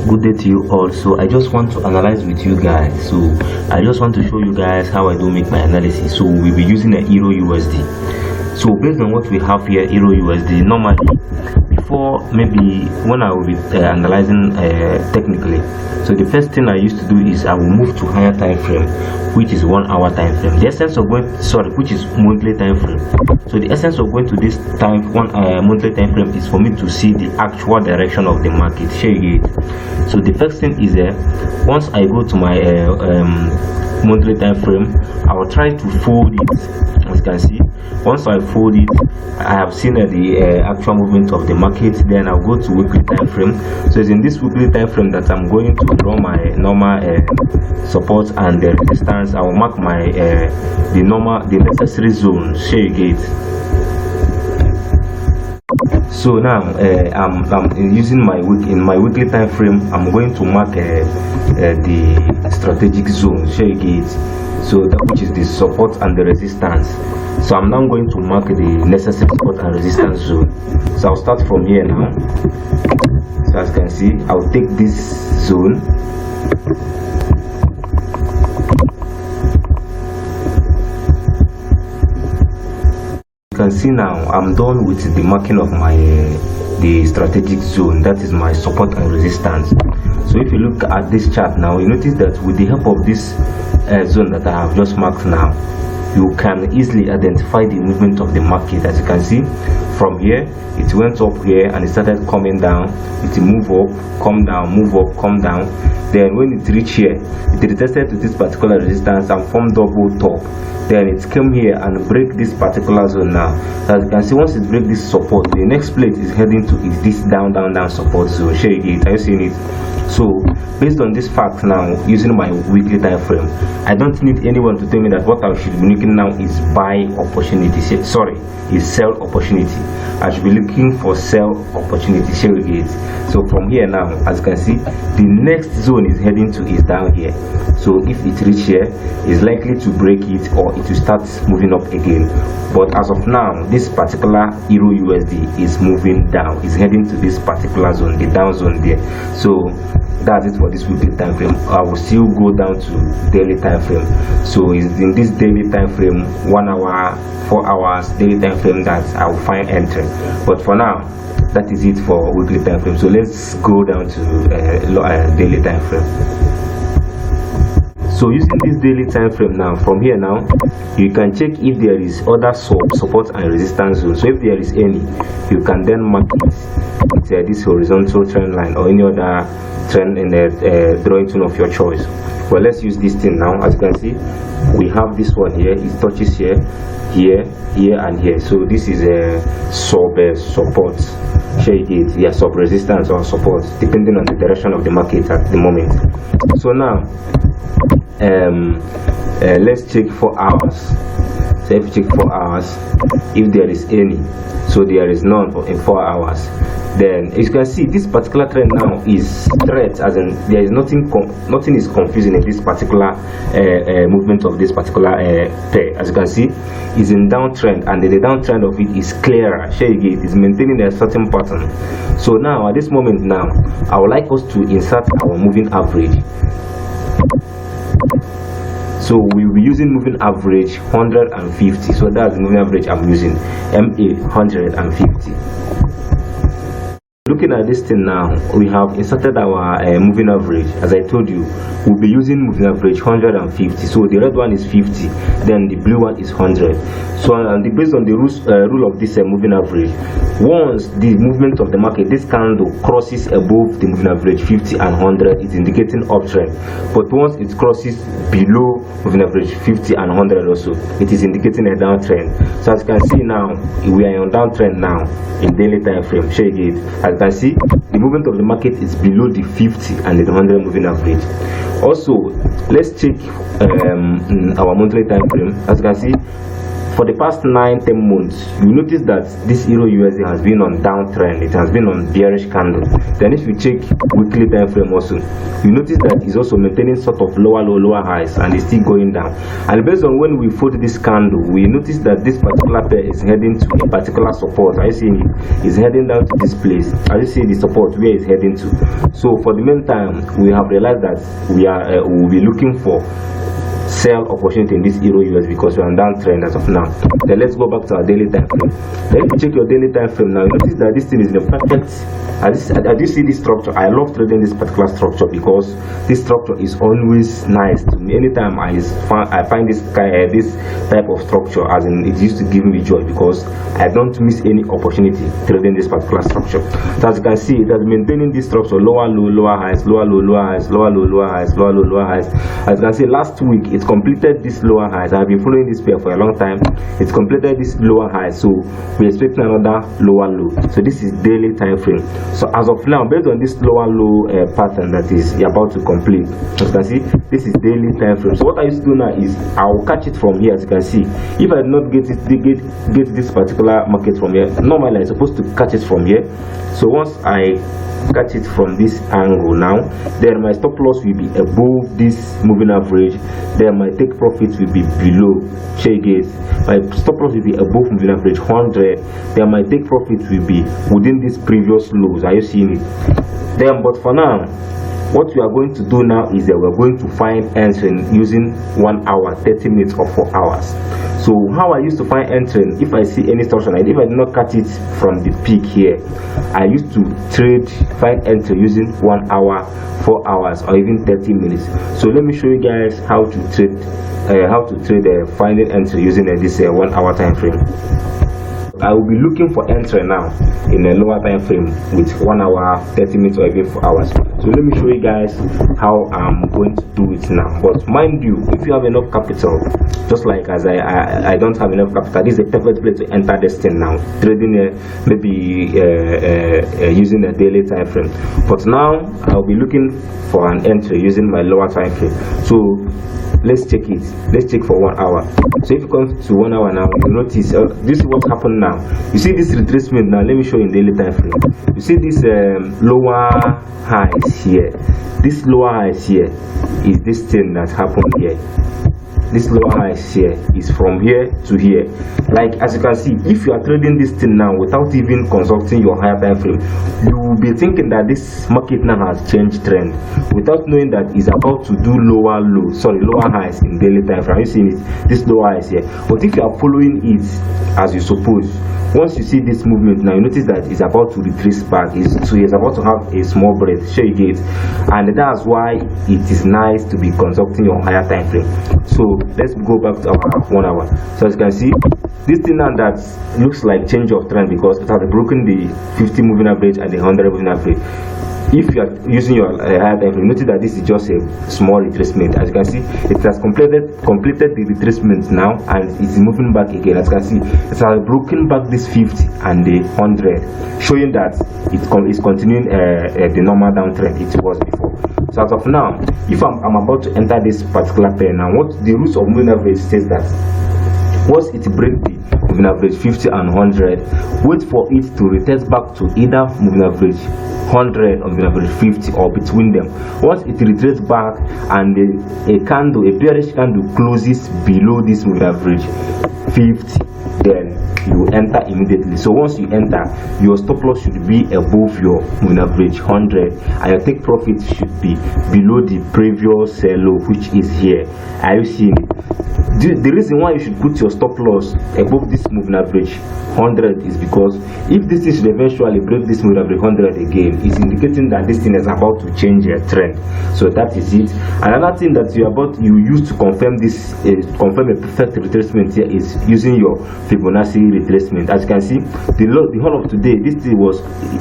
Good day to you all. So I just want to analyze with you guys. So I just want to show you guys how I do make my analysis. So we'll be using a EURUSD. So based on what we have here, EURUSD, normally before, maybe when I will be analyzing technically, so the first thing I used to do is I will move to higher time frame, which is 1 hour time frame. The essence of going, which is monthly time frame. So the essence of going to this monthly time frame is for me to see the actual direction of the market. So the first thing is once I go to my monthly time frame, I will try to fold it. As you can see, once I fold it, I have seen the actual movement of the market. Then I'll go to weekly time frame. So it's in this weekly time frame that I'm going to draw my normal support and the resistance. I will mark my the necessary zone. So now I'm using my weekly time frame. I'm going to mark the strategic zone. So that which is the support and the resistance. So I'm now going to mark the necessary support and resistance zone. So I'll start from here now. So as you can see, I'll take this zone. You can see now I'm done with the marking of my the strategic zone. That is my support and resistance. So if you look at this chart now, you notice that with the help of this zone that I have just marked now, you can easily identify the movement of the market. As you can see, from here it went up here and it started coming down. It move up, come down, move up, come down. Then when it reached here, it retested to this particular resistance and formed double top. Then it came here and break this particular zone now. As you can see, once it break this support, the next place is heading to is this down support zone. Are you seeing it? So based on this fact now, using my weekly time frame, I don't need anyone to tell me that what I should be looking now is buy opportunity. Is sell opportunity. I should be looking for sell opportunity. So from here now, as you can see, the next zone is heading to is down here. So if it reach here, it's likely to break it or it will start moving up again. But as of now, this particular EURUSD is moving down. It's heading to this particular zone, the down zone there. So that's it for this weekly time frame. I will still go down to daily time frame. So it's in this daily time frame, 1 hour, 4 hours daily time frame that I will find entry. But for now, that is it for weekly time frame. So let's go down to daily time frame. So using this daily time frame now, from here now, you can check if there is other support and resistance zone. So if there is any, you can then mark it with this horizontal trend line or any other trend in the drawing tool of your choice. Well, let's use this thing now. As you can see, we have this one here. It touches here, here, here, and here. So this is a support. Sub resistance or support, depending on the direction of the market at the moment. So now let's check 4 hours. So if you check 4 hours, if there is any, so there is none in 4 hours. Then as you can see, this particular trend now is straight, as in there is nothing is confusing in this particular movement of this particular pair. As you can see, is in downtrend, and the downtrend of it is clearer. It is maintaining a certain pattern. So now at this moment now, I would like us to insert our moving average. So we will be using moving average 150. So that's the moving average I'm using, MA 150. Looking at this thing now, we have inserted our moving average. As I told you, we'll be using moving average 150. So the red one is 50, then the blue one is 100. So based on the rule of this moving average, once the movement of the market, this candle crosses above the moving average 50 and 100, it's indicating uptrend. But once it crosses below moving average 50 and 100 also, it is indicating a downtrend. So as you can see now, we are on downtrend now in daily time frame. As you can see, the movement of the market is below the 50 and the 100 moving average. Also, let's check our monthly time frame. As you can see, for the past 9-10 months, you notice that this EURUSD has been on downtrend. It has been on bearish candle. Then if you check weekly time frame also, you notice that it's also maintaining sort of lower low, lower highs, and it's still going down. And based on when we fold this candle, we notice that this particular pair is heading to a particular support. Are you seeing it? It's heading down to this place. Are you seeing the support where it's heading to? So for the meantime, we have realized that we will be looking for sell opportunity in this EURUSD because we're on downtrend as of now. Then let's go back to our daily time frame. Then if you check your daily time frame now, you notice that this thing is in a perfect. As you see this structure, I love trading this particular structure because this structure is always nice to me. Anytime I find this type of structure, as in it used to give me joy because I don't miss any opportunity trading this particular structure. So as you can see, it has maintaining this structure, lower low, lower highs, lower low, lower highs, lower low, lower highs, lower low, lower highs. As you can see, last week it completed this lower highs. I've been following this pair for a long time. It's completed this lower high, so we're expecting another lower low. So this is daily time frame. So as of now, based on this lower low pattern that is about to complete, as you can see, this is daily time frame. So what I used to do now is I'll catch it from here. As you can see, if I did not get this particular market from here, normally I'm supposed to catch it from here. So once I catch it from this angle now, then my stop loss will be above this moving average, then my take profit will be below. Check it, my stop loss will be above moving average 100, then my take profit will be within these previous lows. Are you seeing it? Then but for now, what we are going to do now is that we're going to find entering using 1 hour, 30 minutes or 4 hours. So how I used to find entering, if I see any structure, if I did not catch it from the peak here, I used to find entry using 1 hour, 4 hours, or even 30 minutes. So let me show you guys how to trade finding entry using this 1 hour time frame. I will be looking for entry now in a lower time frame with 1 hour, 30 minutes, or even 4 hours. So let me show you guys how I'm going to do it now. But mind you, if you have enough capital, just like as I don't have enough capital, this is a perfect place to enter this thing now, trading maybe using a daily time frame. But now I'll be looking for an entry using my lower time frame. So let's check it. Let's check for 1 hour. So if you come to 1 hour now, you notice this is what happened now. You see this retracement now. Let me show you in daily time frame. You see this lower highs here. This lower highs here is this thing that happened here. This lower highs here is from here to here. Like as you can see, if you are trading this thing now without even consulting your higher time frame, you will be thinking that this market now has changed trend without knowing that it's about to do lower highs in daily time frame. Are you seeing it? This lower highs here. But if you are following it as you suppose, once you see this movement now, you notice that it's about to retrace back. It's about to have a small breath. Show you it, and that's why it is nice to be consulting your higher time frame. So let's go back to our 1 hour. So as you can see, this thing now that looks like change of trend because it has broken the 50 moving average and the 100 moving average. If you are using your higher time frame, notice that this is just a small retracement. As you can see, it has completed the retracement now, and it's moving back again. As you can see, it has broken back this 50 and the 100, showing that it is continuing the normal downtrend it was before. So as of now, if I'm about to enter this particular pair now, what the rules of moving average says that once it breaks the moving average 50 and 100, wait for it to retest back to either moving average 100 or moving average 50 or between them. Once it retraces back and a bearish candle closes below this moving average 50, then you enter immediately. So once you enter, your stop loss should be above your moving average 100 and your take profit should be below the previous low, which is here. Are you seeing it? The reason why you should put your stop loss above this moving average 100 is because if this thing should eventually break this moving average 100 again, it's indicating that this thing is about to change a trend. So that is it. Another thing that you use to confirm this, confirm a perfect retracement here, is using your Fibonacci retracement. As you can see, the whole of today, this thing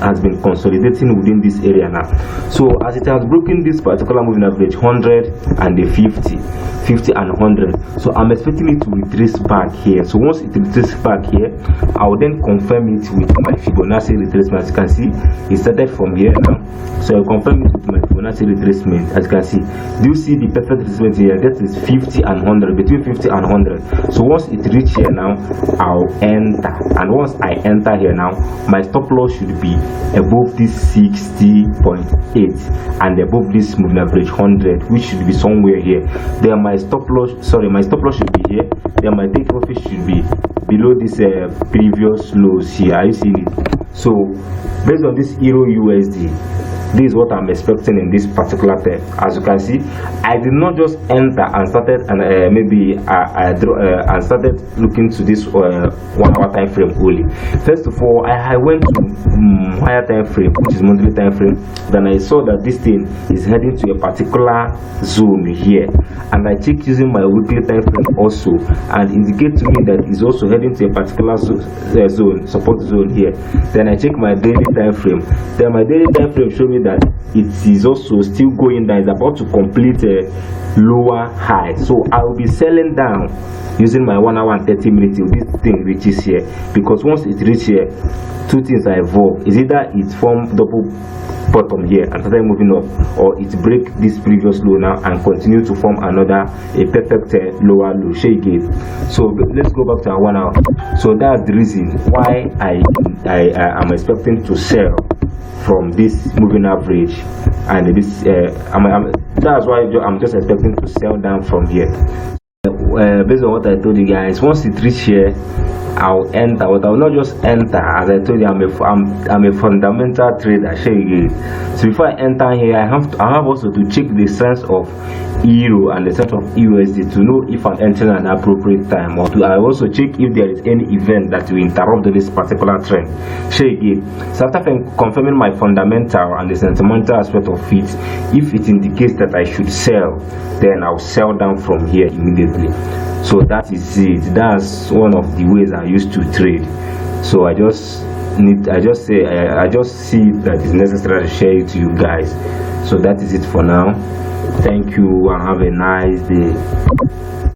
has been consolidating within this area now. So as it has broken this particular moving average 100 and the 50 and 100, so I'm I'm expecting it to retrace back here. So once it retraces back here, I will then confirm it with my Fibonacci retracement. As you can see, it started from here now, so I'll confirm it with my Fibonacci retracement. As you can see, do you see the perfect retracement here? That is 50 and 100, between 50 and 100. So once it reaches here now, I'll enter, and once I enter here now, my stop loss should be above this 60.8 and above this moving average 100, which should be somewhere here. Then my stop loss, my stop loss should be here. Then my take profit should be below this previous lows here. Are you seeing it? So based on this EURUSD, this is what I'm expecting in this particular pair. As you can see, I did not just enter and started and started looking to this 1 hour time frame only. First of all, I went to higher time frame, which is monthly time frame. Then I saw that this thing is heading to a particular zone here, and I checked using my weekly time frame also, and indicate to me that it's also heading to a particular zone, support zone here. Then I check my daily time frame. Then my daily time frame showed me that it is also still going down. It's about to complete a lower high, so I will be selling down using my 1 hour and 30 minutes till this thing reaches here, because once it reaches here, two things are involved. Is either it form double bottom here and started moving up, or it break this previous low now and continue to form another perfect lower low shade gate. So let's go back to our 1 hour. So that's the reason why I am expecting to sell from this moving average, and this that's why I'm just expecting to sell down from here. Based on what I told you guys, once it reach here, I'll enter, but I will not just enter. As I told you, I'm a fundamental trader. So before I enter here, I have also to check the sense of euro and the sense of EURUSD to know if I'm entering an appropriate time, or I also check if there is any event that will interrupt this particular trend. So after confirming my fundamental and the sentimental aspect of it, if it indicates that I should sell, then I'll sell down from here immediately. So that is it. That's one of the ways I used to trade. So I just see that it's necessary to share it to you guys. So that is it for now. Thank you and have a nice day.